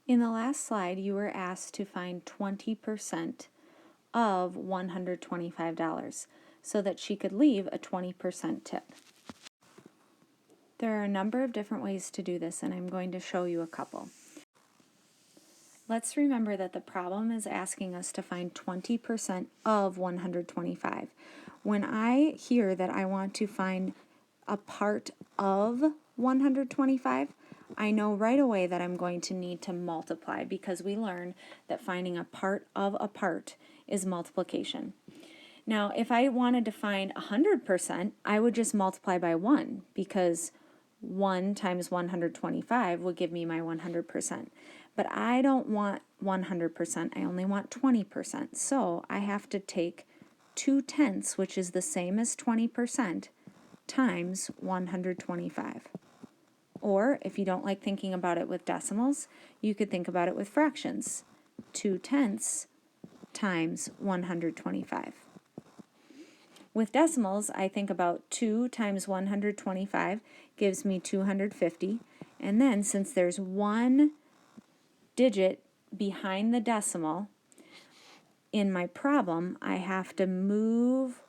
In the last slide, you were asked to find 20% of $125 so that she could leave a 20% tip. There are a number of different ways to do this, and I'm going to show you a couple. Let's remember that the problem is asking us to find 20% of 125. When I hear that I want to find a part of 125, I know right away that I'm going to need to multiply, because we learn that finding a part of a part is multiplication. Now, if I wanted to find 100%, I would just multiply by 1, because 1 times 125 would give me my 100%. But I don't want 100%, I only want 20%. So I have to take 2/10, which is the same as 20%, times 125. Or if you don't like thinking about it with decimals, you could think about it with fractions. 2/10 times 125. With decimals, I think about 2 times 125 gives me 250. And then since there's one digit behind the decimal in my problem, I have to move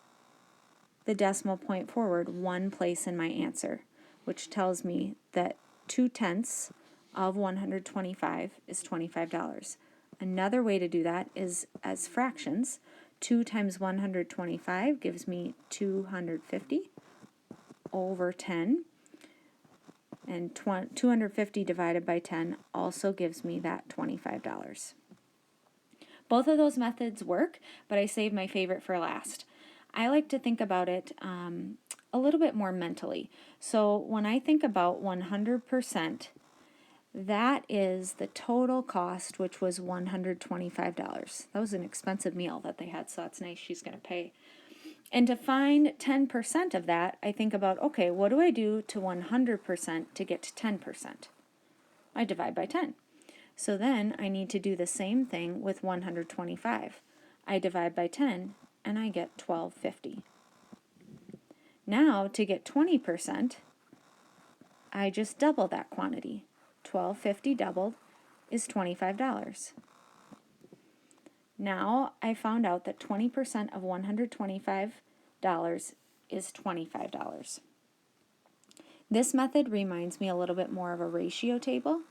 the decimal point forward one place in my answer, which tells me that 2/10 of 125 is $25. Another way to do that is as fractions. 2 times 125 gives me 250 over 10, and 250 divided by 10 also gives me that $25. Both of those methods work, but I saved my favorite for last. I like to think about it a little bit more mentally. So when I think about 100%, that is the total cost, which was $125. That was an expensive meal that they had, so that's nice. She's going to pay. And to find 10% of that, I think about, okay, what do I do to 100% to get to 10%? I divide by 10. So then I need to do the same thing with 125. I divide by 10, and I get $12.50. Now, to get 20%, I just double that quantity. $12.50 doubled is $25. Now I found out that 20% of $125 is $25. This method reminds me a little bit more of a ratio table,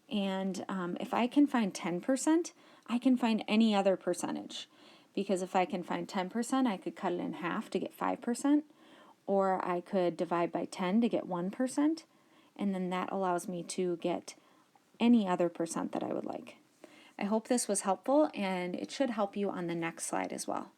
and if I can find 10%, I can find any other percentage, because if I can find 10%, I could cut it in half to get 5%, or I could divide by 10 to get 1%, and then that allows me to get any other percent that I would like. I hope this was helpful, and it should help you on the next slide as well.